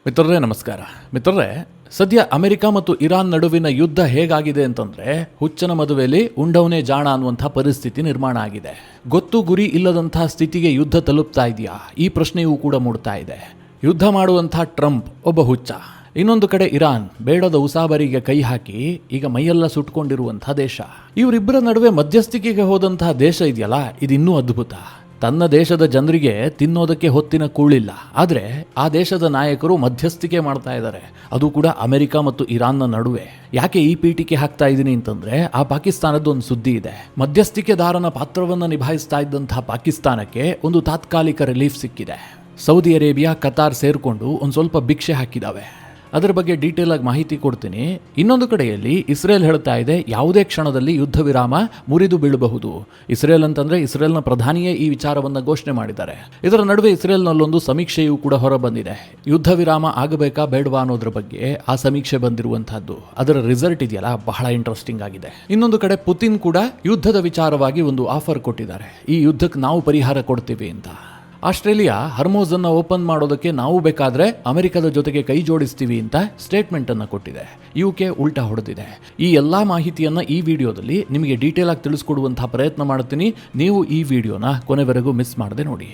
ಮಿತ್ರರೇ ನಮಸ್ಕಾರ. ಮಿತ್ರರೇ, ಸದ್ಯ ಅಮೆರಿಕ ಮತ್ತು ಇರಾನ್ ನಡುವಿನ ಯುದ್ಧ ಹೇಗಾಗಿದೆ ಅಂತಂದ್ರೆ ಹುಚ್ಚನ ಮದುವೆಯಲ್ಲಿ ಉಂಡವನೇ ಜಾಣ ಅನ್ನುವಂಥ ಪರಿಸ್ಥಿತಿ ನಿರ್ಮಾಣ ಆಗಿದೆ. ಗೊತ್ತು ಗುರಿ ಇಲ್ಲದಂತಹ ಸ್ಥಿತಿಗೆ ಯುದ್ಧ ತಲುಪ್ತಾ ಇದೆಯಾ, ಈ ಪ್ರಶ್ನೆಯೂ ಕೂಡ ಮೂಡ್ತಾ ಇದೆ. ಯುದ್ಧ ಮಾಡುವಂಥ ಟ್ರಂಪ್ ಒಬ್ಬ ಹುಚ್ಚ, ಇನ್ನೊಂದು ಕಡೆ ಇರಾನ್ ಬೇಡದ ಉಸಾಬರಿಗೆ ಕೈ ಹಾಕಿ ಈಗ ಮೈಯೆಲ್ಲ ಸುಟ್ಕೊಂಡಿರುವಂತಹ ದೇಶ. ಇವರಿಬ್ಬರ ನಡುವೆ ಮಧ್ಯಸ್ಥಿಕೆಗೆ ಹೋದಂತಹ ದೇಶ ಇದೆಯಲ್ಲ, ಇದಿನ್ನೂ ಅದ್ಭುತ. ತನ್ನ ದೇಶದ ಜನರಿಗೆ ತಿನ್ನೋದಕ್ಕೆ ಹೊತ್ತಿನ ಕೂಳಿಲ್ಲ, ಆದರೆ ಆ ದೇಶದ ನಾಯಕರು ಮಧ್ಯಸ್ಥಿಕೆ ಮಾಡ್ತಾ ಇದ್ದಾರೆ, ಅದು ಕೂಡ ಅಮೆರಿಕ ಮತ್ತು ಇರಾನ್ನ ನಡುವೆ. ಯಾಕೆ ಈ ಪೀಠಿಕೆ ಹಾಕ್ತಾ ಇದ್ದೀನಿ ಅಂತಂದ್ರೆ, ಆ ಪಾಕಿಸ್ತಾನದ ಒಂದು ಸುದ್ದಿ ಇದೆ. ಮಧ್ಯಸ್ಥಿಕೆದಾರನ ಪಾತ್ರವನ್ನು ನಿಭಾಯಿಸ್ತಾ ಇದ್ದಂತಹ ಪಾಕಿಸ್ತಾನಕ್ಕೆ ಒಂದು ತಾತ್ಕಾಲಿಕ ರಿಲೀಫ್ ಸಿಕ್ಕಿದೆ. ಸೌದಿ ಅರೇಬಿಯಾ, ಕತಾರ್ ಸೇರ್ಕೊಂಡು ಒಂದು ಸ್ವಲ್ಪ ಭಿಕ್ಷೆ ಹಾಕಿದಾವೆ. ಅದರ ಬಗ್ಗೆ ಡೀಟೇಲ್ ಆಗಿ ಮಾಹಿತಿ ಕೊಡ್ತೀನಿ. ಇನ್ನೊಂದು ಕಡೆಯಲ್ಲಿ ಇಸ್ರೇಲ್ ಹೇಳ್ತಾ ಇದೆ, ಯಾವುದೇ ಕ್ಷಣದಲ್ಲಿ ಯುದ್ಧ ವಿರಾಮ ಮುರಿದು ಬೀಳಬಹುದು. ಇಸ್ರೇಲ್ ಅಂತಂದ್ರೆ ಇಸ್ರೇಲ್ನ ಪ್ರಧಾನಿಯೇ ಈ ವಿಚಾರವನ್ನು ಘೋಷಣೆ ಮಾಡಿದ್ದಾರೆ. ಇದರ ನಡುವೆ ಇಸ್ರೇಲ್ನಲ್ಲೊಂದು ಸಮೀಕ್ಷೆಯೂ ಕೂಡ ಹೊರ ಬಂದಿದೆ. ಯುದ್ಧ ವಿರಾಮ ಆಗಬೇಕಾ ಬೇಡವಾ ಅನ್ನೋದ್ರ ಬಗ್ಗೆ ಆ ಸಮೀಕ್ಷೆ ಬಂದಿರುವಂತಹದ್ದು. ಅದರ ರಿಸಲ್ಟ್ ಇದೆಯಲ್ಲ, ಬಹಳ ಇಂಟ್ರೆಸ್ಟಿಂಗ್ ಆಗಿದೆ. ಇನ್ನೊಂದು ಕಡೆ ಪುತಿನ್ ಕೂಡ ಯುದ್ಧದ ವಿಚಾರವಾಗಿ ಒಂದು ಆಫರ್ ಕೊಟ್ಟಿದ್ದಾರೆ, ಈ ಯುದ್ಧಕ್ಕೆ ನಾವು ಪರಿಹಾರ ಕೊಡ್ತೀವಿ ಅಂತ. ಆಸ್ಟ್ರೇಲಿಯಾ ಹರ್ಮೋಸ್ ಅನ್ನು ಓಪನ್ ಮಾಡೋದಕ್ಕೆ ನಾವು ಬೇಕಾದ್ರೆ ಅಮೆರಿಕದ ಜೊತೆಗೆ ಕೈ ಜೋಡಿಸ್ತೀವಿ ಅಂತ ಸ್ಟೇಟ್ಮೆಂಟ್ ಅನ್ನು ಕೊಟ್ಟಿದೆ. UK ಉಲ್ಟಾ ಹೊಡೆದಿದೆ. ಈ ಎಲ್ಲಾ ಮಾಹಿತಿಯನ್ನ ಈ ವಿಡಿಯೋದಲ್ಲಿ ನಿಮಗೆ ಡೀಟೇಲ್ ಆಗಿ ತಿಳಿಸ್ಕೊಡುವಂತಹ ಪ್ರಯತ್ನ ಮಾಡ್ತೀನಿ. ನೀವು ಈ ವಿಡಿಯೋನ ಕೊನೆವರೆಗೂ ಮಿಸ್ ಮಾಡದೆ ನೋಡಿ.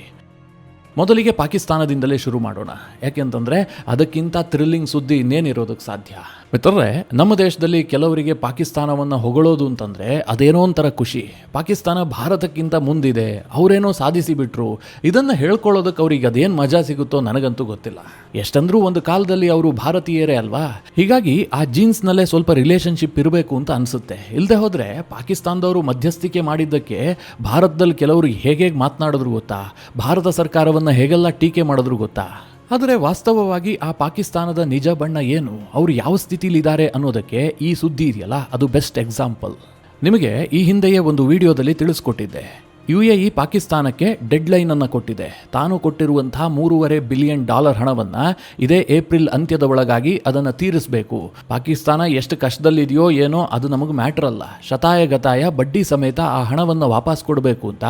ಮೊದಲಿಗೆ ಪಾಕಿಸ್ತಾನದಿಂದಲೇ ಶುರು ಮಾಡೋಣ, ಯಾಕೆಂತಂದ್ರೆ ಅದಕ್ಕಿಂತ ಥ್ರಿಲ್ಲಿಂಗ್ ಸುದ್ದಿ ಇನ್ನೇನಿರೋದಕ್ಕೆ ಸಾಧ್ಯ. ಮಿತ್ರರೇ, ನಮ್ಮ ದೇಶದಲ್ಲಿ ಕೆಲವರಿಗೆ ಪಾಕಿಸ್ತಾನವನ್ನು ಹೊಗಳೋದು ಅಂತಂದ್ರೆ ಅದೇನೋ ಒಂಥರ ಖುಷಿ. ಪಾಕಿಸ್ತಾನ ಭಾರತಕ್ಕಿಂತ ಮುಂದಿದೆ, ಅವರೇನೋ ಸಾಧಿಸಿ ಬಿಟ್ರು, ಇದನ್ನ ಹೇಳ್ಕೊಳ್ಳೋದಕ್ಕೆ ಅವ್ರಿಗೆ ಅದೇನು ಮಜಾ ಸಿಗುತ್ತೋ ನನಗಂತೂ ಗೊತ್ತಿಲ್ಲ. ಎಷ್ಟಂದ್ರೂ ಒಂದು ಕಾಲದಲ್ಲಿ ಅವರು ಭಾರತೀಯರೇ ಅಲ್ವಾ, ಹೀಗಾಗಿ ಆ ಜೀನ್ಸ್ನಲ್ಲೇ ಸ್ವಲ್ಪ ರಿಲೇಶನ್ಶಿಪ್ ಇರಬೇಕು ಅಂತ ಅನ್ಸುತ್ತೆ. ಇಲ್ಲದೆ ಹೋದ್ರೆ ಪಾಕಿಸ್ತಾನದವರು ಮಧ್ಯಸ್ಥಿಕೆ ಮಾಡಿದ್ದಕ್ಕೆ ಭಾರತದಲ್ಲಿ ಕೆಲವರು ಹೇಗೆ ಮಾತನಾಡಿದ್ರು ಗೊತ್ತಾ, ಭಾರತ ಸರ್ಕಾರವನ್ನು ಹೇಗೆಲ್ಲ ಟೀಕೆ ಮಾಡಿದ್ರು ಗೊತ್ತಾ. ಆದರೆ ವಾಸ್ತವವಾಗಿ ಆ ಪಾಕಿಸ್ತಾನದ ನಿಜ ಬಣ್ಣ ಏನು, ಅವರು ಯಾವ ಸ್ಥಿತಿಲಿದ್ದಾರೆ ಅನ್ನೋದಕ್ಕೆ ಈ ಸುದ್ದಿ ಇದೆಯಲ್ಲ, ಅದು ಬೆಸ್ಟ್ ಎಕ್ಸಾಂಪಲ್. ನಿಮಗೆ ಈ ಹಿಂದೆಯೇ ಒಂದು ವಿಡಿಯೋದಲ್ಲಿ ತಿಳಿಸ್ಕೊಟ್ಟಿದ್ದೆ. UAE ಪಾಕಿಸ್ತಾನಕ್ಕೆ ಡೆಡ್ ಲೈನ್ ಅನ್ನು ಕೊಟ್ಟಿದೆ. ತಾನು ಕೊಟ್ಟಿರುವಂತಹ $3.5 ಬಿಲಿಯನ್ ಹಣವನ್ನು ಇದೇ ಏಪ್ರಿಲ್ ಅಂತ್ಯದ ಒಳಗಾಗಿ ಅದನ್ನು ತೀರಿಸಬೇಕು. ಪಾಕಿಸ್ತಾನ ಎಷ್ಟು ಕಷ್ಟದಲ್ಲಿದೆಯೋ ಏನೋ ಅದು ನಮಗೆ ಮ್ಯಾಟರ್ ಅಲ್ಲ, ಶತಾಯ ಗತಾಯ ಬಡ್ಡಿ ಸಮೇತ ಆ ಹಣವನ್ನು ವಾಪಸ್ ಕೊಡಬೇಕು ಅಂತ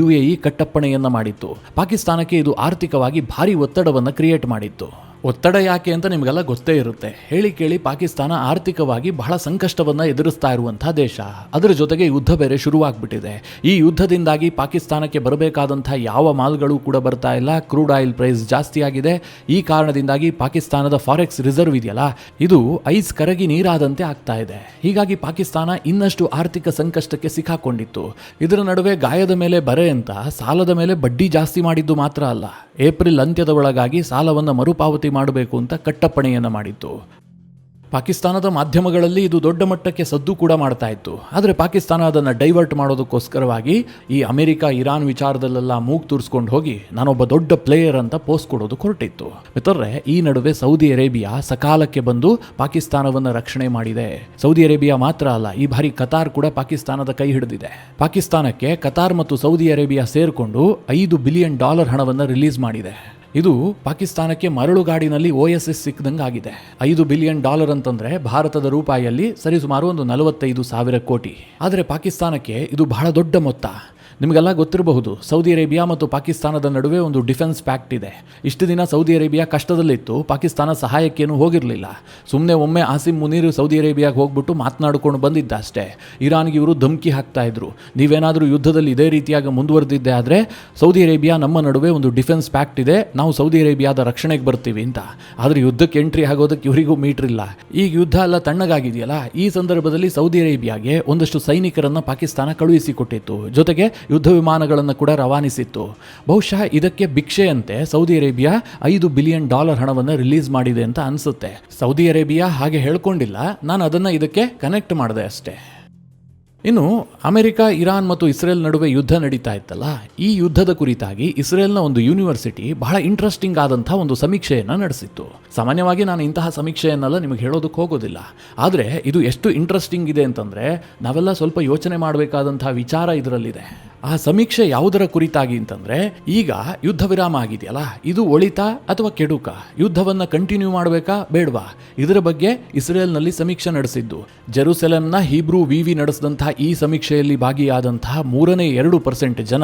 UAE ಕಟ್ಟಪ್ಪಣೆಯನ್ನು ಮಾಡಿತ್ತು. ಪಾಕಿಸ್ತಾನಕ್ಕೆ ಇದು ಆರ್ಥಿಕವಾಗಿ ಭಾರಿ ಒತ್ತಡವನ್ನು ಕ್ರಿಯೇಟ್ ಮಾಡಿತ್ತು. ಒತ್ತಡ ಯಾಕೆ ಅಂತ ನಿಮಗೆಲ್ಲ ಗೊತ್ತೇ ಇರುತ್ತೆ. ಹೇಳಿ ಕೇಳಿ ಪಾಕಿಸ್ತಾನ ಆರ್ಥಿಕವಾಗಿ ಬಹಳ ಸಂಕಷ್ಟವನ್ನು ಎದುರಿಸ್ತಾ ಇರುವಂತಹ ದೇಶ. ಅದರ ಜೊತೆಗೆ ಯುದ್ಧ ಬೇರೆ ಶುರುವಾಗ್ಬಿಟ್ಟಿದೆ. ಈ ಯುದ್ಧದಿಂದಾಗಿ ಪಾಕಿಸ್ತಾನಕ್ಕೆ ಬರಬೇಕಾದಂತಹ ಯಾವ ಮಾಲ್ಗಳು ಕೂಡ ಬರ್ತಾ ಇಲ್ಲ. ಕ್ರೂಡ್ ಆಯಿಲ್ ಪ್ರೈಸ್ ಜಾಸ್ತಿ ಆಗಿದೆ. ಈ ಕಾರಣದಿಂದಾಗಿ ಪಾಕಿಸ್ತಾನದ ಫಾರೆಕ್ಸ್ ರಿಸರ್ವ್ ಇದೆಯಲ್ಲ, ಇದು ಐಸ್ ಕರಗಿ ನೀರಾದಂತೆ ಆಗ್ತಾ ಇದೆ. ಹೀಗಾಗಿ ಪಾಕಿಸ್ತಾನ ಇನ್ನಷ್ಟು ಆರ್ಥಿಕ ಸಂಕಷ್ಟಕ್ಕೆ ಸಿಕ್ಕಾಕೊಂಡಿತ್ತು. ಇದರ ನಡುವೆ ಗಾಯದ ಮೇಲೆ ಬರೆ ಅಂತ ಸಾಲದ ಮೇಲೆ ಬಡ್ಡಿ ಜಾಸ್ತಿ ಮಾಡಿದ್ದು ಮಾತ್ರ ಅಲ್ಲ, ಏಪ್ರಿಲ್ ಅಂತ್ಯದ ಒಳಗಾಗಿ ಸಾಲವನ್ನು ಮರುಪಾವತಿ ಮಾಡಬೇಕು ಅಂತ ಕಟ್ಟಪ್ಪಣೆಯನ್ನು ಮಾಡಿತ್ತು. ಪಾಕಿಸ್ತಾನದ ಮಾಧ್ಯಮಗಳಲ್ಲಿ ಇದು ದೊಡ್ಡ ಮಟ್ಟಕ್ಕೆ ಸದ್ದು ಕೂಡ ಮಾಡ್ತಾ ಇತ್ತು. ಆದರೆ ಪಾಕಿಸ್ತಾನ ಅದನ್ನು ಡೈವರ್ಟ್ ಮಾಡೋದಕ್ಕೋಸ್ಕರವಾಗಿ ಈ ಅಮೆರಿಕ ಇರಾನ್ ವಿಚಾರದಲ್ಲೆಲ್ಲ ಮೂಗು ತೂರಿಸ್ಕೊಂಡು ಹೋಗಿ ನಾನೊಬ್ಬ ದೊಡ್ಡ ಪ್ಲೇಯರ್ ಅಂತ ಪೋಸ್ಟ್ ಕೊಡೋದು ಹೊರಟಿತ್ತು. ಮಿತ್ರರೇ, ಈ ನಡುವೆ ಸೌದಿ ಅರೇಬಿಯಾ ಸಕಾಲಕ್ಕೆ ಬಂದು ಪಾಕಿಸ್ತಾನವನ್ನು ರಕ್ಷಣೆ ಮಾಡಿದೆ. ಸೌದಿ ಅರೇಬಿಯಾ ಮಾತ್ರ ಅಲ್ಲ, ಈ ಬಾರಿ ಕತಾರ್ ಕೂಡ ಪಾಕಿಸ್ತಾನದ ಕೈ ಹಿಡಿದಿದೆ. ಪಾಕಿಸ್ತಾನಕ್ಕೆ ಕತಾರ್ ಮತ್ತು ಸೌದಿ ಅರೇಬಿಯಾ ಸೇರಿಕೊಂಡು $5 ಬಿಲಿಯನ್ ಹಣವನ್ನು ರಿಲೀಸ್ ಮಾಡಿದೆ. ಇದು ಪಾಕಿಸ್ತಾನಕ್ಕೆ ಮರಳುಗಾಡಿನಲ್ಲಿ OSS ಸಿಕ್ಕದಂಗೆ ಆಗಿದೆ. $5 ಬಿಲಿಯನ್ ಅಂತಂದ್ರೆ ಭಾರತದ ರೂಪಾಯಿಯಲ್ಲಿ ಸರಿಸುಮಾರು ಒಂದು 45,000 ಕೋಟಿ. ಆದರೆ ಪಾಕಿಸ್ತಾನಕ್ಕೆ ಇದು ಬಹಳ ದೊಡ್ಡ ಮೊತ್ತ. ನಿಮಗೆಲ್ಲ ಗೊತ್ತಿರಬಹುದು, ಸೌದಿ ಅರೇಬಿಯಾ ಮತ್ತು ಪಾಕಿಸ್ತಾನದ ನಡುವೆ ಒಂದು ಡಿಫೆನ್ಸ್ ಪ್ಯಾಕ್ಟ್ ಇದೆ. ಇಷ್ಟು ದಿನ ಸೌದಿ ಅರೇಬಿಯಾ ಕಷ್ಟದಲ್ಲಿತ್ತು, ಪಾಕಿಸ್ತಾನ ಸಹಾಯಕ್ಕೇನು ಹೋಗಿರಲಿಲ್ಲ. ಸುಮ್ಮನೆ ಒಮ್ಮೆ ಆಸಿಮ್ ಮುನೀರ್ ಸೌದಿ ಅರೇಬಿಯಾಗೆ ಹೋಗ್ಬಿಟ್ಟು ಮಾತನಾಡಿಕೊಂಡು ಬಂದಿದ್ದ ಅಷ್ಟೇ. ಇರಾನ್ಗೆ ಇವರು ಧಮಕಿ ಹಾಕ್ತಾ ಇದ್ರು, ನೀವೇನಾದರೂ ಯುದ್ಧದಲ್ಲಿ ಇದೇ ರೀತಿಯಾಗಿ ಮುಂದುವರೆದಿದ್ದೆ ಆದರೆ ಸೌದಿ ಅರೇಬಿಯಾ ನಮ್ಮ ನಡುವೆ ಒಂದು ಡಿಫೆನ್ಸ್ ಪ್ಯಾಕ್ಟ್ ಇದೆ, ನಾವು ಸೌದಿ ಅರೇಬಿಯಾದ ರಕ್ಷಣೆಗೆ ಬರ್ತೀವಿ ಅಂತ. ಆದರೆ ಯುದ್ಧಕ್ಕೆ ಎಂಟ್ರಿ ಆಗೋದಕ್ಕೆ ಇವರಿಗೂ ಮೀಟರ್ ಇಲ್ಲ. ಈಗ ಯುದ್ಧ ಎಲ್ಲ ತಣ್ಣಗಾಗಿದೆಯಲ್ಲ, ಈ ಸಂದರ್ಭದಲ್ಲಿ ಸೌದಿ ಅರೇಬಿಯಾಗೆ ಒಂದಷ್ಟು ಸೈನಿಕರನ್ನು ಪಾಕಿಸ್ತಾನ ಕಳುಹಿಸಿಕೊಟ್ಟಿತ್ತು, ಜೊತೆಗೆ ಯುದ್ಧ ವಿಮಾನಗಳನ್ನು ಕೂಡ ರವಾನಿಸಿತ್ತು. ಬಹುಶಃ ಇದಕ್ಕೆ ಭಿಕ್ಷೆಯಂತೆ ಸೌದಿ ಅರೇಬಿಯಾ $5 ಬಿಲಿಯನ್ ಹಣವನ್ನು ರಿಲೀಸ್ ಮಾಡಿದೆ ಅಂತ ಅನ್ಸುತ್ತೆ. ಸೌದಿ ಅರೇಬಿಯಾ ಹಾಗೆ ಹೇಳ್ಕೊಂಡಿಲ್ಲ, ನಾನು ಅದನ್ನು ಇದಕ್ಕೆ ಕನೆಕ್ಟ್ ಮಾಡಿದೆ ಅಷ್ಟೇ. ಇನ್ನು ಅಮೆರಿಕ, ಇರಾನ್ ಮತ್ತು ಇಸ್ರೇಲ್ ನಡುವೆ ಯುದ್ಧ ನಡೀತಾ ಇತ್ತಲ್ಲ, ಈ ಯುದ್ಧದ ಕುರಿತಾಗಿ ಇಸ್ರೇಲ್ನ ಒಂದು ಯೂನಿವರ್ಸಿಟಿ ಬಹಳ ಇಂಟ್ರೆಸ್ಟಿಂಗ್ ಆದಂತಹ ಒಂದು ಸಮೀಕ್ಷೆಯನ್ನು ನಡೆಸಿತ್ತು. ಸಾಮಾನ್ಯವಾಗಿ ನಾನು ಇಂತಹ ಸಮೀಕ್ಷೆಯನ್ನೆಲ್ಲ ನಿಮಗೆ ಹೇಳೋದಕ್ಕೆ ಹೋಗೋದಿಲ್ಲ, ಆದರೆ ಇದು ಎಷ್ಟು ಇಂಟ್ರೆಸ್ಟಿಂಗ್ ಇದೆ ಅಂತಂದರೆ ನಾವೆಲ್ಲ ಸ್ವಲ್ಪ ಯೋಚನೆ ಮಾಡಬೇಕಾದಂತಹ ವಿಚಾರ ಇದರಲ್ಲಿದೆ. ಆ ಸಮೀಕ್ಷೆ ಯಾವುದರ ಕುರಿತಾಗಿ ಅಂತಂದ್ರೆ, ಈಗ ಯುದ್ಧ ವಿರಾಮ ಆಗಿದೆಯಲ್ಲ, ಇದು ಒಳಿತಾ ಅಥವಾ ಕೆಡುಕ, ಯುದ್ಧವನ್ನ ಕಂಟಿನ್ಯೂ ಮಾಡಬೇಕಾ ಬೇಡವಾ, ಇದರ ಬಗ್ಗೆ ಇಸ್ರೇಲ್ನಲ್ಲಿ ಸಮೀಕ್ಷೆ ನಡೆಸಿದ್ದು. ಜೆರುಸೆಲೆಂನ ಹೀಬ್ರೂ ವಿವಿ ನಡೆಸಿದಂತಹ ಈ ಸಮೀಕ್ಷೆಯಲ್ಲಿ ಭಾಗಿಯಾದಂತಹ 2% ಜನ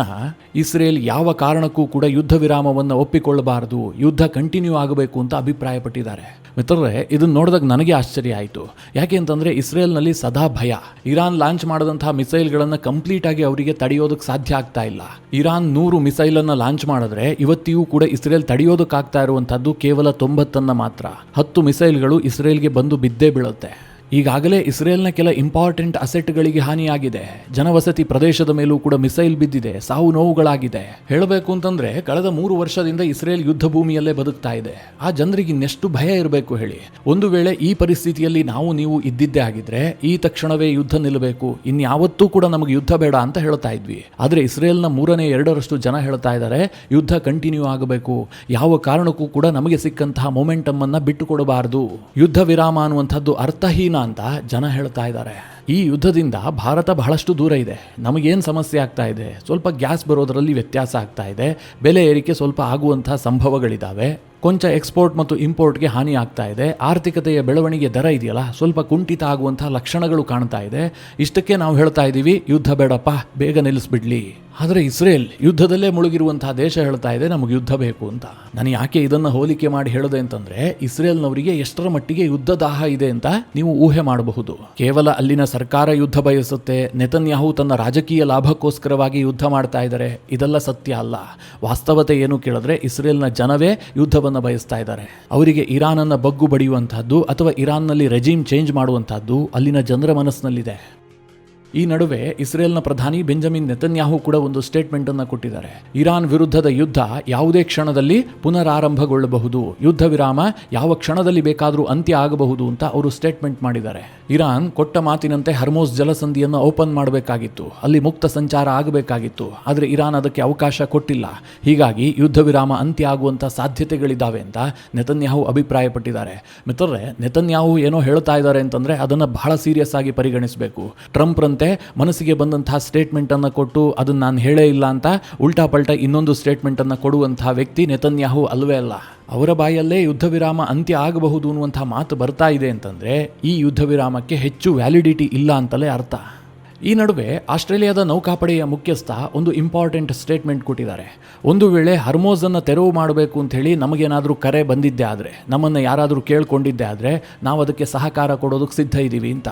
ಇಸ್ರೇಲ್ ಯಾವ ಕಾರಣಕ್ಕೂ ಕೂಡ ಯುದ್ಧ ವಿರಾಮವನ್ನು ಒಪ್ಪಿಕೊಳ್ಳಬಾರದು, ಯುದ್ಧ ಕಂಟಿನ್ಯೂ ಆಗಬೇಕು ಅಂತ ಅಭಿಪ್ರಾಯಪಟ್ಟಿದ್ದಾರೆ. ಮಿತ್ರರೇ, ಇದನ್ನ ನೋಡಿದಾಗ ನನಗೆ ಆಶ್ಚರ್ಯ ಆಯಿತು. ಯಾಕೆ ಅಂತಂದ್ರೆ ಇಸ್ರೇಲ್ನಲ್ಲಿ ಸದಾ ಭಯ. ಇರಾನ್ ಲಾಂಚ್ ಮಾಡಿದಂತಹ ಮಿಸೈಲ್ಗಳನ್ನು ಕಂಪ್ಲೀಟ್ ಆಗಿ ಅವರಿಗೆ ತಡೆಯೋದಕ್ಕೆ ಸಾಧ್ಯ ಆಗ್ತಾ ಇಲ್ಲ. ಇರಾನ್ 100 ಮಿಸೈಲ್ ಅನ್ನ ಲಾಂಚ್ ಮಾಡಿದ್ರೆ ಇವತ್ತಿಗೂ ಕೂಡ ಇಸ್ರೇಲ್ ತಡೆಯೋದಕ್ಕಾಗ್ತಾ ಇರುವಂತದ್ದು ಕೇವಲ 90 ಮಾತ್ರ. 10 ಮಿಸೈಲ್ಗಳು ಇಸ್ರೇಲ್ಗೆ ಬಂದು ಬಿದ್ದೇ ಬೀಳುತ್ತೆ. ಈಗಾಗಲೇ ಇಸ್ರೇಲ್ನ ಕೆಲ ಇಂಪಾರ್ಟೆಂಟ್ ಅಸೆಟ್ಗಳಿಗೆ ಹಾನಿಯಾಗಿದೆ. ಜನವಸತಿ ಪ್ರದೇಶದ ಮೇಲೂ ಕೂಡ ಮಿಸೈಲ್ ಬಿದ್ದಿದೆ, ಸಾವು ನೋವುಗಳಾಗಿದೆ. ಹೇಳಬೇಕು ಅಂತಂದ್ರೆ ಕಳೆದ 3 ವರ್ಷದಿಂದ ಇಸ್ರೇಲ್ ಯುದ್ಧ ಭೂಮಿಯಲ್ಲೇ ಬದುಕ್ತಾ ಇದೆ. ಆ ಜನರಿಗೆ ಇನ್ನೆಷ್ಟು ಭಯ ಇರಬೇಕು ಹೇಳಿ. ಒಂದು ವೇಳೆ ಈ ಪರಿಸ್ಥಿತಿಯಲ್ಲಿ ನೀವು ಇದ್ದಿದ್ದೇ ಆಗಿದ್ರೆ ಈ ತಕ್ಷಣವೇ ಯುದ್ಧ ನಿಲ್ಲಬೇಕು, ಇನ್ಯಾವತ್ತೂ ಕೂಡ ನಮಗೆ ಯುದ್ಧ ಬೇಡ ಅಂತ ಹೇಳ್ತಾ ಇದ್ವಿ. ಆದ್ರೆ ಇಸ್ರೇಲ್ನ 2/3 ಜನ ಹೇಳ್ತಾ ಇದ್ದಾರೆ ಯುದ್ಧ ಕಂಟಿನ್ಯೂ ಆಗಬೇಕು, ಯಾವ ಕಾರಣಕ್ಕೂ ಕೂಡ ನಮಗೆ ಸಿಕ್ಕಂತಹ ಮೊಮೆಂಟಮ್ ಅನ್ನ ಬಿಟ್ಟು ಕೊಡಬಾರದು, ಯುದ್ಧ ವಿರಾಮ ಅನ್ನುವಂಥದ್ದು ಅರ್ಥಹೀನ ಅಂತ ಜನ ಹೇಳ್ತಾ ಇದ್ದಾರೆ. ಈ ಯುದ್ಧದಿಂದ ಭಾರತ ಬಹಳಷ್ಟು ದೂರ ಇದೆ. ನಮಗೇನು ಸಮಸ್ಯೆ ಆಗ್ತಾ ಇದೆ, ಸ್ವಲ್ಪ ಗ್ಯಾಸ್ ಬರೋದರಲ್ಲಿ ವ್ಯತ್ಯಾಸ ಆಗ್ತಾ ಇದೆ, ಬೆಲೆ ಏರಿಕೆ ಸ್ವಲ್ಪ ಆಗುವಂತಹ ಸಂಭವಗಳಿದ್ದಾವೆ, ಕೊಂಚ ಎಕ್ಸ್ಪೋರ್ಟ್ ಮತ್ತು ಇಂಪೋರ್ಟ್ಗೆ ಹಾನಿ ಆಗ್ತಾ ಇದೆ, ಆರ್ಥಿಕತೆಯ ಬೆಳವಣಿಗೆ ದರ ಇದೆಯಲ್ಲ ಸ್ವಲ್ಪ ಕುಂಠಿತ ಆಗುವಂತಹ ಲಕ್ಷಣಗಳು ಕಾಣ್ತಾ ಇದೆ. ಇಷ್ಟಕ್ಕೆ ನಾವು ಹೇಳ್ತಾ ಇದ್ದೀವಿ ಯುದ್ಧ ಬೇಡಪ್ಪ, ಬೇಗ ನಿಲ್ಲಿಸ್ಬಿಡ್ಲಿ. ಆದರೆ ಇಸ್ರೇಲ್ ಯುದ್ಧದಲ್ಲೇ ಮುಳುಗಿರುವಂತಹ ದೇಶ ಹೇಳ್ತಾ ಇದೆ ನಮಗೆ ಯುದ್ಧ ಬೇಕು ಅಂತ. ನಾನು ಯಾಕೆ ಇದನ್ನು ಹೋಲಿಕೆ ಮಾಡಿ ಹೇಳಿದೆ ಅಂತಂದ್ರೆ, ಇಸ್ರೇಲ್ನವರಿಗೆ ಎಷ್ಟರ ಮಟ್ಟಿಗೆ ಯುದ್ಧ ದಾಹ ಇದೆ ಅಂತ ನೀವು ಊಹೆ ಮಾಡಬಹುದು. ಕೇವಲ ಅಲ್ಲಿನ ಸರ್ಕಾರ ಯುದ್ಧ ಬಯಸುತ್ತೆ, ನೆತನ್ಯಾಹು ತನ್ನ ರಾಜಕೀಯ ಲಾಭಕ್ಕೋಸ್ಕರವಾಗಿ ಯುದ್ಧ ಮಾಡ್ತಾ ಇದ್ದಾರೆ, ಇದೆಲ್ಲ ಸತ್ಯ ಅಲ್ಲ. ವಾಸ್ತವತೆ ಏನು ಕೇಳಿದ್ರೆ ಇಸ್ರೇಲ್ನ ಜನವೇ ಯುದ್ಧವನ್ನು ಬಯಸ್ತಾ ಇದ್ದಾರೆ. ಅವರಿಗೆ ಇರಾನನ್ನ ಬಗ್ಗು ಬಡಿಯುವಂತಹದ್ದು ಅಥವಾ ಇರಾನ್ನಲ್ಲಿ ರೆಜಿಮ್ ಚೇಂಜ್ ಮಾಡುವಂತಹದ್ದು ಅಲ್ಲಿನ ಜನರ ಮನಸ್ಸಿನಲ್ಲಿದೆ. ಈ ನಡುವೆ ಇಸ್ರೇಲ್ನ ಪ್ರಧಾನಿ ಬೆಂಜಮಿನ್ ನೆತನ್ಯಾಹು ಕೂಡ ಒಂದು ಸ್ಟೇಟ್ಮೆಂಟ್ ಅನ್ನು ಕೊಟ್ಟಿದ್ದಾರೆ. ಇರಾನ್ ವಿರುದ್ಧದ ಯುದ್ಧ ಯಾವುದೇ ಕ್ಷಣದಲ್ಲಿ ಪುನರಾರಂಭಗೊಳ್ಳಬಹುದು, ಯುದ್ಧ ವಿರಾಮ ಯಾವ ಕ್ಷಣದಲ್ಲಿ ಬೇಕಾದರೂ ಅಂತ್ಯ ಆಗಬಹುದು ಅಂತ ಅವರು ಸ್ಟೇಟ್ಮೆಂಟ್ ಮಾಡಿದ್ದಾರೆ. ಇರಾನ್ ಕೊಟ್ಟ ಮಾತಿನಂತೆ ಹರ್ಮೋಸ್ ಜಲಸಂಧಿಯನ್ನು ಓಪನ್ ಮಾಡಬೇಕಾಗಿತ್ತು, ಅಲ್ಲಿ ಮುಕ್ತ ಸಂಚಾರ ಆಗಬೇಕಾಗಿತ್ತು. ಆದರೆ ಇರಾನ್ ಅದಕ್ಕೆ ಅವಕಾಶ ಕೊಟ್ಟಿಲ್ಲ. ಹೀಗಾಗಿ ಯುದ್ಧ ವಿರಾಮ ಅಂತ್ಯ ಆಗುವಂಥ ಸಾಧ್ಯತೆಗಳಿದ್ದಾವೆ ಅಂತ ನೆತನ್ಯಾಹು ಅಭಿಪ್ರಾಯಪಟ್ಟಿದ್ದಾರೆ. ಮಿತ್ರರೇ, ನೆತನ್ಯಾಹು ಏನೋ ಹೇಳ್ತಾ ಇದ್ದಾರೆ ಅಂತಂದ್ರೆ ಅದನ್ನು ಬಹಳ ಸೀರಿಯಸ್ ಆಗಿ ಪರಿಗಣಿಸಬೇಕು. ಟ್ರಂಪ್ ಮನಸ್ಸಿಗೆ ಬಂದಂತಹ ಸ್ಟೇಟ್ಮೆಂಟ್ ಅನ್ನು ಕೊಟ್ಟು ಅದನ್ನ ನಾನು ಹೇಳೇ ಇಲ್ಲ ಅಂತ ಉಲ್ಟಾ ಪಲ್ಟಾ ಇನ್ನೊಂದು ಸ್ಟೇಟ್ಮೆಂಟ್ ಅನ್ನು ಕೊಡುವಂತಹ ವ್ಯಕ್ತಿ ನೆತನ್ಯಾಹು ಅಲ್ವೇ ಅಲ್ಲ. ಅವರ ಬಾಯಲ್ಲೇ ಯುದ್ಧ ವಿರಾಮ ಅಂತ್ಯ ಆಗಬಹುದು ಅನ್ನುವಂತಹ ಮಾತು ಬರ್ತಾ ಇದೆ ಅಂತಂದ್ರೆ ಈ ಯುದ್ಧ ವಿರಾಮಕ್ಕೆ ಹೆಚ್ಚು ವ್ಯಾಲಿಡಿಟಿ ಇಲ್ಲ ಅಂತಲೇ ಅರ್ಥ. ಈ ನಡುವೆ ಆಸ್ಟ್ರೇಲಿಯಾದ ನೌಕಾಪಡೆಯ ಮುಖ್ಯಸ್ಥ ಒಂದು ಇಂಪಾರ್ಟೆಂಟ್ ಸ್ಟೇಟ್ಮೆಂಟ್ ಕೊಟ್ಟಿದ್ದಾರೆ. ಒಂದು ವೇಳೆ ಹರ್ಮೋಸ್ ಅನ್ನು ತೆರವು ಮಾಡಬೇಕು ಅಂತ ಹೇಳಿ ನಮಗೇನಾದರೂ ಕರೆ ಬಂದಿದ್ದೆ ಆದರೆ, ನಮ್ಮನ್ನು ಯಾರಾದರೂ ಕೇಳ್ಕೊಂಡಿದ್ದೆ ಆದರೆ ನಾವು ಅದಕ್ಕೆ ಸಹಕಾರ ಕೊಡೋದಕ್ಕೆ ಸಿದ್ಧ ಇದ್ದೀವಿ ಅಂತ.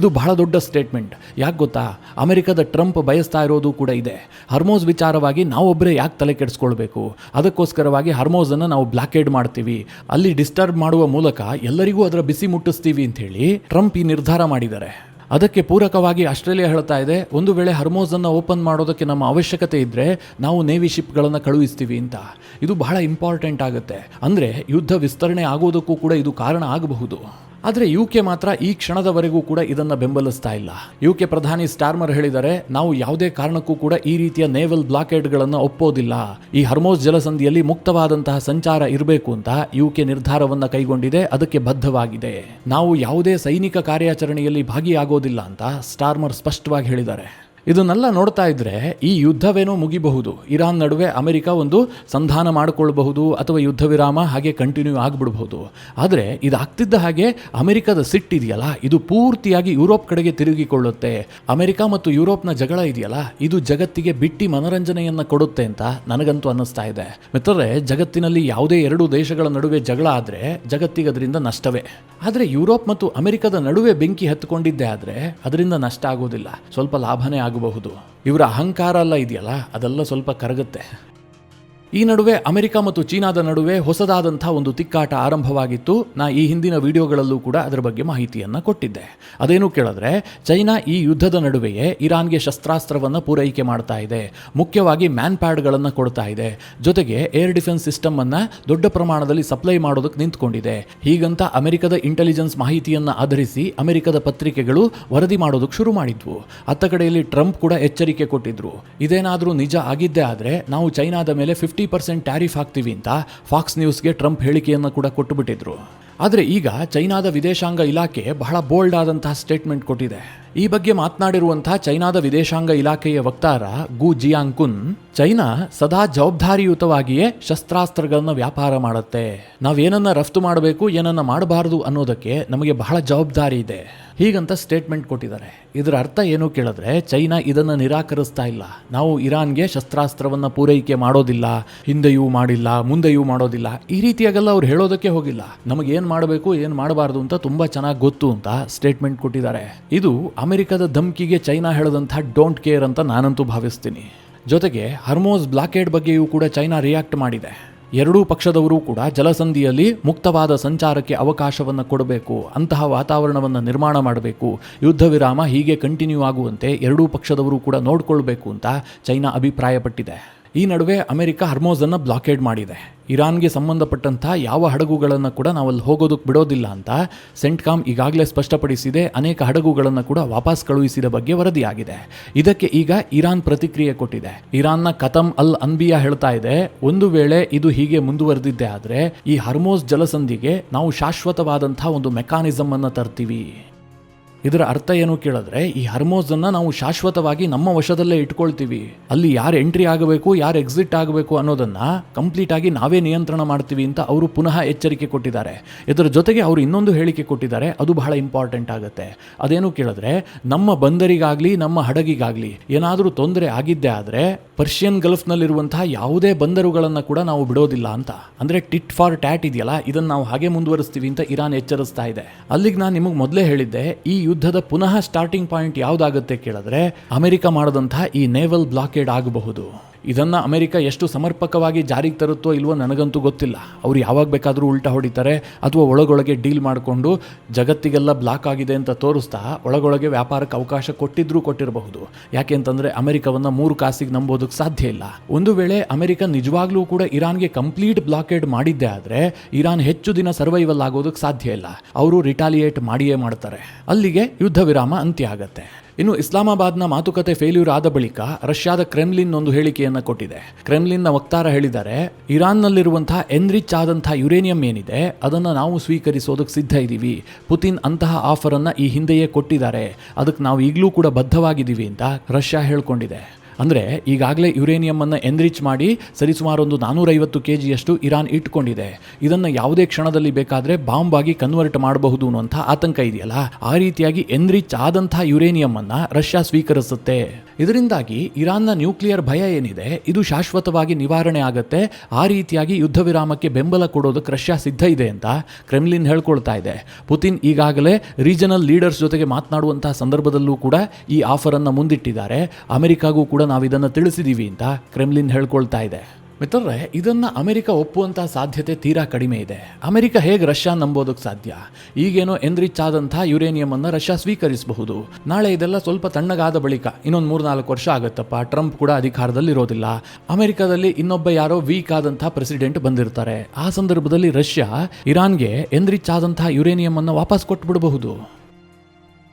ಇದು ಬಹಳ ದೊಡ್ಡ ಸ್ಟೇಟ್ಮೆಂಟ್. ಯಾಕೆ ಗೊತ್ತಾ, ಅಮೆರಿಕದ ಟ್ರಂಪ್ ಬಯಸ್ತಾ ಇರೋದು ಕೂಡ ಇದೆ. ಹರ್ಮೋಸ್ ವಿಚಾರವಾಗಿ ನಾವೊಬ್ಬರೇ ಯಾಕೆ ತಲೆ ಕೆಡಿಸ್ಕೊಳ್ಬೇಕು, ಅದಕ್ಕೋಸ್ಕರವಾಗಿ ಹರ್ಮೋಸನ್ನು ನಾವು ಬ್ಲಾಕೇಡ್ ಮಾಡ್ತೀವಿ, ಅಲ್ಲಿ ಡಿಸ್ಟರ್ಬ್ ಮಾಡುವ ಮೂಲಕ ಎಲ್ಲರಿಗೂ ಅದರ ಬಿಸಿ ಮುಟ್ಟಿಸ್ತೀವಿ ಅಂತ ಹೇಳಿ ಟ್ರಂಪ್ ಈ ನಿರ್ಧಾರ ಮಾಡಿದ್ದಾರೆ. ಅದಕ್ಕೆ ಪೂರಕವಾಗಿ ಆಸ್ಟ್ರೇಲಿಯಾ ಹೇಳ್ತಾ ಇದೆ, ಒಂದು ವೇಳೆ ಹರ್ಮೋಸ್ ಅನ್ನು ಓಪನ್ ಮಾಡೋದಕ್ಕೆ ನಮ್ಮ ಅವಶ್ಯಕತೆ ಇದ್ದರೆ ನಾವು ನೇವಿ ಶಿಪ್ಗಳನ್ನು ಕಳುಹಿಸ್ತೀವಿ ಅಂತ. ಇದು ಬಹಳ ಇಂಪಾರ್ಟೆಂಟ್ ಆಗುತ್ತೆ. ಅಂದರೆ ಯುದ್ಧ ವಿಸ್ತರಣೆ ಆಗೋದಕ್ಕೂ ಕೂಡ ಇದು ಕಾರಣ ಆಗಬಹುದು. ಆದರೆ ಯುಕೆ ಮಾತ್ರ ಈ ಕ್ಷಣದವರೆಗೂ ಕೂಡ ಇದನ್ನು ಬೆಂಬಲಿಸ್ತಾ ಇಲ್ಲ. ಯುಕೆ ಪ್ರಧಾನಿ ಸ್ಟಾರ್ಮರ್ ಹೇಳಿದ್ದಾರೆ, ನಾವು ಯಾವುದೇ ಕಾರಣಕ್ಕೂ ಕೂಡ ಈ ರೀತಿಯ ನೇವಲ್ ಬ್ಲಾಕೇಡ್ಗಳನ್ನು ಒಪ್ಪೋದಿಲ್ಲ, ಈ ಹರ್ಮೋಸ್ ಜಲಸಂಧಿಯಲ್ಲಿ ಮುಕ್ತವಾದಂತಹ ಸಂಚಾರ ಇರಬೇಕು ಅಂತ ಯುಕೆ ನಿರ್ಧಾರವನ್ನು ಕೈಗೊಂಡಿದೆ, ಅದಕ್ಕೆ ಬದ್ಧವಾಗಿದೆ. ನಾವು ಯಾವುದೇ ಸೈನಿಕ ಕಾರ್ಯಾಚರಣೆಯಲ್ಲಿ ಭಾಗಿಯಾಗೋದಿಲ್ಲ ಅಂತ ಸ್ಟಾರ್ಮರ್ ಸ್ಪಷ್ಟವಾಗಿ ಹೇಳಿದ್ದಾರೆ. ಇದನ್ನೆಲ್ಲ ನೋಡ್ತಾ ಇದ್ರೆ ಈ ಯುದ್ಧವೇನೋ ಮುಗಿಬಹುದು, ಇರಾನ್ ನಡುವೆ ಅಮೆರಿಕ ಒಂದು ಸಂಧಾನ ಮಾಡಿಕೊಳ್ಳಬಹುದು ಅಥವಾ ಯುದ್ಧ ವಿರಾಮ ಹಾಗೆ ಕಂಟಿನ್ಯೂ ಆಗಿಬಿಡಬಹುದು. ಆದರೆ ಇದಾಗ್ತಿದ್ದ ಹಾಗೆ ಅಮೆರಿಕದ ಸಿಟ್ಟಿದೆಯಲ್ಲ, ಇದು ಪೂರ್ತಿಯಾಗಿ ಯುರೋಪ್ ಕಡೆಗೆ ತಿರುಗಿಕೊಳ್ಳುತ್ತೆ. ಅಮೆರಿಕ ಮತ್ತು ಯುರೋಪ್ನ ಜಗಳ ಇದೆಯಲ್ಲ, ಇದು ಜಗತ್ತಿಗೆ ಬಿಟ್ಟಿ ಮನೋರಂಜನೆಯನ್ನು ಕೊಡುತ್ತೆ ಅಂತ ನನಗಂತೂ ಅನ್ನಿಸ್ತಾ ಇದೆ. ಮಿತ್ರರೇ, ಜಗತ್ತಿನಲ್ಲಿ ಯಾವುದೇ 2 ದೇಶಗಳ ನಡುವೆ ಜಗಳ ಆದರೆ ಜಗತ್ತಿಗೆ ಅದರಿಂದ ನಷ್ಟವೇ. ಆದರೆ ಯುರೋಪ್ ಮತ್ತು ಅಮೆರಿಕದ ನಡುವೆ ಬೆಂಕಿ ಹತ್ತಿಕೊಂಡಿದ್ದೆ ಆದರೆ ಅದರಿಂದ ನಷ್ಟ ಆಗೋದಿಲ್ಲ, ಸ್ವಲ್ಪ ಲಾಭನೇ ಆಗಬಹುದು. ಇವರ ಅಹಂಕಾರ ಎಲ್ಲ ಇದೆಯಲ್ಲ, ಅದೆಲ್ಲ ಸ್ವಲ್ಪ ಕರಗುತ್ತೆ. ಈ ನಡುವೆ ಅಮೆರಿಕ ಮತ್ತು ಚೀನಾದ ನಡುವೆ ಹೊಸದಾದಂಥ ಒಂದು ತಿಕ್ಕಾಟ ಆರಂಭವಾಗಿತ್ತು. ಈ ಹಿಂದಿನ ವಿಡಿಯೋಗಳಲ್ಲೂ ಕೂಡ ಅದರ ಬಗ್ಗೆ ಮಾಹಿತಿಯನ್ನು ಕೊಟ್ಟಿದ್ದೆ. ಅದೇನು ಕೇಳಿದ್ರೆ, ಚೈನಾ ಈ ಯುದ್ಧದ ನಡುವೆಯೇ ಇರಾನ್ಗೆ ಶಸ್ತ್ರಾಸ್ತ್ರವನ್ನು ಪೂರೈಕೆ ಮಾಡ್ತಾ ಇದೆ, ಮುಖ್ಯವಾಗಿ ಮ್ಯಾನ್ ಪ್ಯಾಡ್ಗಳನ್ನು ಕೊಡ್ತಾ ಇದೆ, ಜೊತೆಗೆ ಏರ್ ಡಿಫೆನ್ಸ್ ಸಿಸ್ಟಮ್ ಅನ್ನು ದೊಡ್ಡ ಪ್ರಮಾಣದಲ್ಲಿ ಸಪ್ಲೈ ಮಾಡೋದಕ್ಕೆ ನಿಂತ್ಕೊಂಡಿದೆ. ಹೀಗಂತ ಅಮೆರಿಕದ ಇಂಟೆಲಿಜೆನ್ಸ್ ಮಾಹಿತಿಯನ್ನು ಆಧರಿಸಿ ಅಮೆರಿಕದ ಪತ್ರಿಕೆಗಳು ವರದಿ ಮಾಡೋದಕ್ಕೆ ಶುರು ಮಾಡಿದ್ವು. ಅತ್ತ ಕಡೆಯಲ್ಲಿ ಟ್ರಂಪ್ ಕೂಡ ಎಚ್ಚರಿಕೆ ಕೊಟ್ಟಿದ್ರು, ಇದೇನಾದರೂ ನಿಜ ಆಗಿದ್ದೇ ಆದರೆ ನಾವು ಚೈನಾದ ಮೇಲೆ 50% ಟ್ಯಾರಿಫ್ ಹಾಕ್ತೀವಿ ಅಂತ ಫಾಕ್ಸ್ ನ್ಯೂಸ್ಗೆ ಟ್ರಂಪ್ ಹೇಳಿಕೆಯನ್ನು ಕೂಡ ಕೊಟ್ಟುಬಿಟ್ಟಿದ್ರು. ಆದರೆ ಈಗ ಚೈನಾದ ವಿದೇಶಾಂಗ ಇಲಾಖೆ ಬಹಳ ಬೋಲ್ಡ್ ಆದಂತಹ ಸ್ಟೇಟ್ಮೆಂಟ್ ಕೊಟ್ಟಿದೆ. ಈ ಬಗ್ಗೆ ಮಾತನಾಡಿರುವಂತಹ ಚೈನಾದ ವಿದೇಶಾಂಗ ಇಲಾಖೆಯ ವಕ್ತಾರ ಗು ಜಿಯಾಂಗ್ಕುನ್, ಚೈನಾ ಸದಾ ಜವಾಬ್ದಾರಿಯುತವಾಗಿಯೇ ಶಸ್ತ್ರಾಸ್ತ್ರಗಳನ್ನ ವ್ಯಾಪಾರ ಮಾಡುತ್ತೆ. ನಾವೇನನ್ನ ರಫ್ತು ಮಾಡಬೇಕು, ಏನನ್ನ ಮಾಡಬಾರದು ಅನ್ನೋದಕ್ಕೆ ನಮಗೆ ಬಹಳ ಜವಾಬ್ದಾರಿ ಇದೆ, ಹೀಗಂತ ಸ್ಟೇಟ್ಮೆಂಟ್ ಕೊಟ್ಟಿದ್ದಾರೆ. ಇದರ ಅರ್ಥ ಏನು ಕೇಳಿದ್ರೆ, ಚೈನಾ ಇದನ್ನ ನಿರಾಕರಿಸ್ತಾ ಇಲ್ಲ. ನಾವು ಇರಾನ್ಗೆ ಶಸ್ತ್ರಾಸ್ತ್ರವನ್ನ ಪೂರೈಕೆ ಮಾಡೋದಿಲ್ಲ, ಹಿಂದೆಯೂ ಮಾಡಿಲ್ಲ, ಮುಂದೆಯೂ ಮಾಡೋದಿಲ್ಲ, ಈ ರೀತಿಯಾಗೆಲ್ಲ ಅವ್ರು ಹೇಳೋದಕ್ಕೆ ಹೋಗಿಲ್ಲ. ನಮಗೆ ಏನ್ ಮಾಡಬೇಕು, ಏನ್ ಮಾಡಬಾರದು ಅಂತ ತುಂಬಾ ಚೆನ್ನಾಗಿ ಗೊತ್ತು ಅಂತ ಸ್ಟೇಟ್ಮೆಂಟ್ ಕೊಟ್ಟಿದ್ದಾರೆ. ಇದು ಅಮೆರಿಕದ ಧಮ್ಕಿಗೆ ಚೈನಾ ಹೇಳದಂತಹ ಡೋಂಟ್ ಕೇರ್ ಅಂತ ನಾನಂತೂ ಭಾವಿಸ್ತೀನಿ. ಜೊತೆಗೆ ಹರ್ಮೋಸ್ ಬ್ಲಾಕೇಡ್ ಬಗ್ಗೆಯೂ ಕೂಡ ಚೈನಾ ರಿಯಾಕ್ಟ್ ಮಾಡಿದೆ. ಎರಡೂ ಪಕ್ಷದವರು ಕೂಡ ಜಲಸಂಧಿಯಲ್ಲಿ ಮುಕ್ತವಾದ ಸಂಚಾರಕ್ಕೆ ಅವಕಾಶವನ್ನು ಕೊಡಬೇಕು, ಅಂತಹ ವಾತಾವರಣವನ್ನು ನಿರ್ಮಾಣ ಮಾಡಬೇಕು, ಯುದ್ಧ ವಿರಾಮ ಹೀಗೆ ಕಂಟಿನ್ಯೂ ಆಗುವಂತೆ ಎರಡೂ ಪಕ್ಷದವರು ಕೂಡ ನೋಡಿಕೊಳ್ಬೇಕು ಅಂತ ಚೈನಾ ಅಭಿಪ್ರಾಯಪಟ್ಟಿದೆ. ಈ ನಡುವೆ ಅಮೆರಿಕ ಹರ್ಮೋಸನ್ನು ಬ್ಲಾಕೇಡ್ ಮಾಡಿದೆ. ಇರಾನ್ಗೆ ಸಂಬಂಧಪಟ್ಟಂಥ ಯಾವ ಹಡಗುಗಳನ್ನು ಕೂಡ ನಾವಲ್ಲಿ ಹೋಗೋದಕ್ಕೆ ಬಿಡೋದಿಲ್ಲ ಅಂತ ಸೆಂಟ್ಕಾಮ್ ಈಗಾಗಲೇ ಸ್ಪಷ್ಟಪಡಿಸಿದೆ. ಅನೇಕ ಹಡಗುಗಳನ್ನು ಕೂಡ ವಾಪಸ್ ಕಳುಹಿಸಿದ ಬಗ್ಗೆ ವರದಿಯಾಗಿದೆ. ಇದಕ್ಕೆ ಈಗ ಇರಾನ್ ಪ್ರತಿಕ್ರಿಯೆ ಕೊಟ್ಟಿದೆ. ಇರಾನ್ನ ಕತಮ್ ಅಲ್ ಅನ್ಬಿಯಾ ಹೇಳ್ತಾ ಇದೆ, ಒಂದು ವೇಳೆ ಇದು ಹೀಗೆ ಮುಂದುವರೆದಿದ್ದೆ ಆದರೆ ಈ ಹರ್ಮೋಸ್ ಜಲಸಂಧಿಗೆ ನಾವು ಶಾಶ್ವತವಾದಂಥ ಒಂದು ಮೆಕಾನಿಸಮ್ ಅನ್ನು ತರ್ತೀವಿ. ಇದರ ಅರ್ಥ ಏನು ಕೇಳಿದ್ರೆ, ಈ ಹರ್ಮೋಸ್ ಅನ್ನ ನಾವು ಶಾಶ್ವತವಾಗಿ ನಮ್ಮ ವಶದಲ್ಲೇ ಇಟ್ಕೊಳ್ತೀವಿ. ಅಲ್ಲಿ ಯಾರು ಎಂಟ್ರಿ ಆಗಬೇಕು, ಯಾರು ಎಕ್ಸಿಟ್ ಆಗಬೇಕು ಅನ್ನೋದನ್ನ ಕಂಪ್ಲೀಟ್ ಆಗಿ ನಾವೇ ನಿಯಂತ್ರಣ ಮಾಡ್ತೀವಿ ಅಂತ ಅವರು ಪುನಃ ಎಚ್ಚರಿಕೆ ಕೊಟ್ಟಿದ್ದಾರೆ. ಇದರ ಜೊತೆಗೆ ಅವರು ಇನ್ನೊಂದು ಹೇಳಿಕೆ ಕೊಟ್ಟಿದ್ದಾರೆ, ಅದು ಬಹಳ ಇಂಪಾರ್ಟೆಂಟ್ ಆಗುತ್ತೆ. ಅದೇನು ಕೇಳಿದ್ರೆ, ನಮ್ಮ ಬಂದರಿಗಾಗ್ಲಿ ನಮ್ಮ ಹಡಗಿಗಾಗ್ಲಿ ಏನಾದರೂ ತೊಂದರೆ ಆಗಿದ್ದೆ ಆದರೆ ಪರ್ಷಿಯನ್ ಗಲ್ಫ್ನಲ್ಲಿರುವಂತಹ ಯಾವುದೇ ಬಂದರುಗಳನ್ನು ಕೂಡ ನಾವು ಬಿಡೋದಿಲ್ಲ ಅಂತ. ಅಂದ್ರೆ ಟಿಟ್ ಫಾರ್ ಟ್ಯಾಟ್ ಇದೆಯಲ್ಲ, ಇದನ್ನು ನಾವು ಹಾಗೆ ಮುಂದುವರಿಸ್ತೀವಿ ಅಂತ ಇರಾನ್ ಎಚ್ಚರಿಸ್ತಾ ಇದೆ. ಅಲ್ಲಿಗೆ ನಾನು ನಿಮಗೆ ಮೊದಲೇ ಹೇಳಿದ್ದೆ, ಈ ಯುದ್ಧದ ಪುನಃ ಸ್ಟಾರ್ಟಿಂಗ್ ಪಾಯಿಂಟ್ ಯಾವುದಾಗುತ್ತೆ ಕೇಳಿದ್ರೆ ಅಮೆರಿಕ ಮಾಡದಂತಹ ಈ ನೇವಲ್ ಬ್ಲಾಕೇಡ್ ಆಗಬಹುದು. ಇದನ್ನು ಅಮೆರಿಕ ಎಷ್ಟು ಸಮರ್ಪಕವಾಗಿ ಜಾರಿಗೆ ತರುತ್ತೋ ಇಲ್ವೋ ನನಗಂತೂ ಗೊತ್ತಿಲ್ಲ. ಅವರು ಯಾವಾಗ ಬೇಕಾದರೂ ಉಲ್ಟಾ ಹೊಡಿತಾರೆ ಅಥವಾ ಒಳಗೊಳಗೆ ಡೀಲ್ ಮಾಡಿಕೊಂಡು ಜಗತ್ತಿಗೆಲ್ಲ ಬ್ಲಾಕ್ ಆಗಿದೆ ಅಂತ ತೋರಿಸ್ತಾ ಒಳಗೊಳಗೆ ವ್ಯಾಪಾರಕ್ಕೆ ಅವಕಾಶ ಕೊಟ್ಟಿರಬಹುದು. ಯಾಕೆಂತಂದರೆ ಅಮೆರಿಕವನ್ನು 3 ಕಾಸಿಗೆ ನಂಬೋದಕ್ಕೆ ಸಾಧ್ಯ ಇಲ್ಲ. ಒಂದು ವೇಳೆ ಅಮೆರಿಕ ನಿಜವಾಗ್ಲೂ ಕೂಡ ಇರಾನ್ಗೆ ಕಂಪ್ಲೀಟ್ ಬ್ಲಾಕೇಡ್ ಮಾಡಿದ್ದೆ ಆದರೆ ಇರಾನ್ ಹೆಚ್ಚು ದಿನ ಸರ್ವೈವಲ್ ಆಗೋದಕ್ಕೆ ಸಾಧ್ಯ ಇಲ್ಲ. ಅವರು ರಿಟಾಲಿಯೇಟ್ ಮಾಡಿಯೇ ಮಾಡ್ತಾರೆ. ಅಲ್ಲಿಗೆ ಯುದ್ಧ ವಿರಾಮ ಅಂತ್ಯ ಆಗತ್ತೆ. ಇನ್ನು ಇಸ್ಲಾಮಾಬಾದ್ನ ಮಾತುಕತೆ ಫೇಲ್ಯೂರ್ ಆದ ಬಳಿಕ ರಷ್ಯಾದ ಕ್ರೆಮ್ಲಿನ್ ಒಂದು ಹೇಳಿಕೆಯನ್ನು ಕೊಟ್ಟಿದೆ. ಕ್ರೆಮ್ಲಿನ್ನ ವಕ್ತಾರ ಹೇಳಿದ್ದಾರೆ, ಇರಾನ್ನಲ್ಲಿರುವಂತಹ ಎನ್ರಿಚ್ ಆದಂತಹ ಯುರೇನಿಯಂ ಏನಿದೆ ಅದನ್ನು ನಾವು ಸ್ವೀಕರಿಸೋದಕ್ಕೆ ಸಿದ್ಧ ಇದ್ದೀವಿ. ಪುತಿನ್ ಅಂತಹ ಆಫರ್ ಅನ್ನ ಈ ಹಿಂದೆಯೇ ಕೊಟ್ಟಿದ್ದಾರೆ, ಅದಕ್ಕೆ ನಾವು ಈಗಲೂ ಕೂಡ ಬದ್ಧವಾಗಿದ್ದೀವಿ ಅಂತ ರಷ್ಯಾ ಹೇಳ್ಕೊಂಡಿದೆ. ಅಂದರೆ ಈಗಾಗಲೇ ಯುರೇನಿಯಂ ಅನ್ನು ಎನ್ರಿಚ್ ಮಾಡಿ ಸರಿಸುಮಾರು ಒಂದು 450 kgಯಷ್ಟು ಇರಾನ್ ಇಟ್ಕೊಂಡಿದೆ. ಇದನ್ನು ಯಾವುದೇ ಕ್ಷಣದಲ್ಲಿ ಬೇಕಾದರೆ ಬಾಂಬ್ ಆಗಿ ಕನ್ವರ್ಟ್ ಮಾಡಬಹುದು ಅನ್ನುವಂಥ ಆತಂಕ ಇದೆಯಲ್ಲ, ಆ ರೀತಿಯಾಗಿ ಎನ್ರಿಚ್ ಆದಂತಹ ಯುರೇನಿಯಂ ಅನ್ನು ರಷ್ಯಾ ಸ್ವೀಕರಿಸುತ್ತೆ. ಇದರಿಂದಾಗಿ ಇರಾನ್ನ ನ್ಯೂಕ್ಲಿಯರ್ ಭಯ ಏನಿದೆ ಇದು ಶಾಶ್ವತವಾಗಿ ನಿವಾರಣೆ ಆಗುತ್ತೆ. ಆ ರೀತಿಯಾಗಿ ಯುದ್ಧ ವಿರಾಮಕ್ಕೆ ಬೆಂಬಲ ಕೊಡೋದಕ್ಕೆ ರಷ್ಯಾ ಸಿದ್ಧ ಇದೆ ಅಂತ ಕ್ರೆಮ್ಲಿನ್ ಹೇಳ್ಕೊಳ್ತಾ ಇದೆ. ಪುತಿನ್ ಈಗಾಗಲೇ ರೀಜನಲ್ ಲೀಡರ್ಸ್ ಜೊತೆಗೆ ಮಾತನಾಡುವಂತಹ ಸಂದರ್ಭದಲ್ಲೂ ಕೂಡ ಈ ಆಫರ್ ಅನ್ನು ಮುಂದಿಟ್ಟಿದ್ದಾರೆ. ಅಮೆರಿಕಾಗೂ ಕೂಡ ನಾವು ಇದನ್ನು ತಿಳಿಸಿದ್ದೀವಿ ಅಂತ ಕ್ರೆಮ್ಲಿನ್ ಹೇಳ್ಕೊಳ್ತಾ ಇದೆ. ಮಿತ್ರರೇ, ಇದನ್ನು ಅಮೆರಿಕ ಒಪ್ಪುವಂತಹ ಸಾಧ್ಯತೆ ತೀರಾ ಕಡಿಮೆ ಇದೆ. ಅಮೆರಿಕ ಹೇಗೆ ರಷ್ಯಾ ನಂಬೋದಕ್ಕೆ ಸಾಧ್ಯ? ಈಗೇನೋ ಎನ್ರಿಚ್ ಆದಂತಹ ಯುರೇನಿಯಂ ಅನ್ನು ರಷ್ಯಾ ಸ್ವೀಕರಿಸಬಹುದು. ನಾಳೆ ಇದೆಲ್ಲ ಸ್ವಲ್ಪ ತಣ್ಣಗಾದ ಬಳಿಕ ಇನ್ನೊಂದು 3-4 ವರ್ಷ ಆಗುತ್ತಪ್ಪ, ಟ್ರಂಪ್ ಕೂಡ ಅಧಿಕಾರದಲ್ಲಿ ಇರೋದಿಲ್ಲ, ಅಮೆರಿಕದಲ್ಲಿ ಇನ್ನೊಬ್ಬ ಯಾರೋ ವೀಕ್ ಆದಂತಹ ಪ್ರೆಸಿಡೆಂಟ್ ಬಂದಿರ್ತಾರೆ. ಆ ಸಂದರ್ಭದಲ್ಲಿ ರಷ್ಯಾ ಇರಾನ್ಗೆ ಎನ್ರಿಚ್ ಆದಂತಹ ಯುರೇನಿಯಂ ಅನ್ನು ವಾಪಸ್ ಕೊಟ್ಟುಬಿಡಬಹುದು.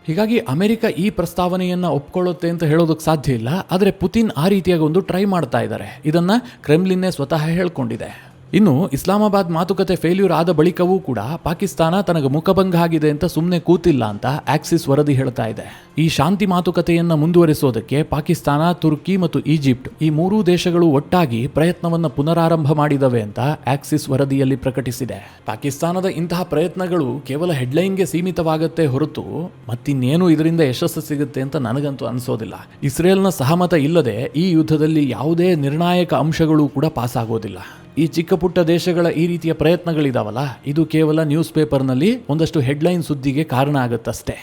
ಹೀಗಾಗಿ ಅಮೆರಿಕ ಈ ಪ್ರಸ್ತಾವನೆಯನ್ನು ಒಪ್ಕೊಳ್ಳುತ್ತೆ ಅಂತ ಹೇಳೋದಕ್ಕೆ ಸಾಧ್ಯ ಇಲ್ಲ. ಆದರೆ ಪುತಿನ್ ಆ ರೀತಿಯಾಗಿ ಒಂದು ಟ್ರೈ ಮಾಡ್ತಾ ಇದ್ದಾರೆ. ಇದನ್ನು ಕ್ರೆಮ್ಲಿನ್ನೇ ಸ್ವತಃ ಹೇಳ್ಕೊಂಡಿದೆ. ಇನ್ನು ಇಸ್ಲಾಮಾಬಾದ್ ಮಾತುಕತೆ ಫೇಲ್ಯೂರ್ ಆದ ಬಳಿಕವೂ ಕೂಡ ಪಾಕಿಸ್ತಾನ ತನಗೆ ಮುಖಭಂಗ ಆಗಿದೆ ಅಂತ ಸುಮ್ಮನೆ ಕೂತಿಲ್ಲ ಅಂತ ಆಕ್ಸಿಸ್ ವರದಿ ಹೇಳ್ತಾ ಇದೆ. ಈ ಶಾಂತಿ ಮಾತುಕತೆಯನ್ನು ಮುಂದುವರಿಸೋದಕ್ಕೆ ಪಾಕಿಸ್ತಾನ, ತುರ್ಕಿ ಮತ್ತು ಈಜಿಪ್ಟ್ ಈ 3 ದೇಶಗಳು ಒಟ್ಟಾಗಿ ಪ್ರಯತ್ನವನ್ನು ಪುನರಾರಂಭ ಮಾಡಿದವೆ ಅಂತ ಆಕ್ಸಿಸ್ ವರದಿಯಲ್ಲಿ ಪ್ರಕಟಿಸಿದೆ. ಪಾಕಿಸ್ತಾನದ ಇಂತಹ ಪ್ರಯತ್ನಗಳು ಕೇವಲ ಹೆಡ್ಲೈನ್ಗೆ ಸೀಮಿತವಾಗುತ್ತೆ ಹೊರತು ಮತ್ತಿನ್ನೇನು ಇದರಿಂದ ಯಶಸ್ಸು ಸಿಗುತ್ತೆ ಅಂತ ನನಗಂತೂ ಅನಿಸೋದಿಲ್ಲ. ಇಸ್ರೇಲ್ನ ಸಹಮತ ಇಲ್ಲದೆ ಈ ಯುದ್ಧದಲ್ಲಿ ಯಾವುದೇ ನಿರ್ಣಾಯಕ ಅಂಶಗಳು ಕೂಡ ಪಾಸ್ ಆಗೋದಿಲ್ಲ. ಈ ಚಿಕ್ಕ ಪುಟ್ಟ ದೇಶಗಳ ಈ ರೀತಿಯ ಪ್ರಯತ್ನಗಳಿದಾವಲ್ಲ, ಇದು ಕೇವಲ ನ್ಯೂಸ್ ಪೇಪರ್ನಲ್ಲಿ ಒಂದಷ್ಟು ಹೆಡ್ಲೈನ್ ಸುದ್ದಿಗೆ ಕಾರಣ ಆಗುತ್ತಷ್ಟೇ.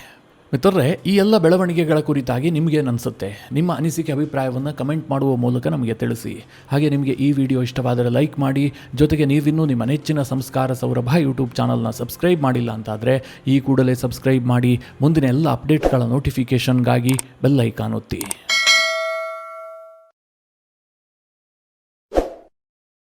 ಮಿತ್ರರೇ, ಈ ಎಲ್ಲ ಬೆಳವಣಿಗೆಗಳ ಕುರಿತಾಗಿ ನಿಮಗೇನು ಅನಿಸುತ್ತೆ? ನಿಮ್ಮ ಅನಿಸಿಕೆ ಅಭಿಪ್ರಾಯವನ್ನು ಕಮೆಂಟ್ ಮಾಡುವ ಮೂಲಕ ನಮಗೆ ತಿಳಿಸಿ. ಹಾಗೆ ನಿಮಗೆ ಈ ವಿಡಿಯೋ ಇಷ್ಟವಾದರೆ ಲೈಕ್ ಮಾಡಿ. ಜೊತೆಗೆ ನೀವಿನ್ನೂ ನಿಮ್ಮ ನೆಚ್ಚಿನ ಸಂಸ್ಕಾರ ಸೌರಭ ಯೂಟ್ಯೂಬ್ ಚಾನಲ್ನ ಸಬ್ಸ್ಕ್ರೈಬ್ ಮಾಡಿಲ್ಲ ಅಂತಾದರೆ ಈ ಕೂಡಲೇ ಸಬ್ಸ್ಕ್ರೈಬ್ ಮಾಡಿ. ಮುಂದಿನ ಎಲ್ಲ ಅಪ್ಡೇಟ್ಗಳ ನೋಟಿಫಿಕೇಷನ್ಗಾಗಿ ಬೆಲ್ ಐಕಾನ್ ಒತ್ತಿ.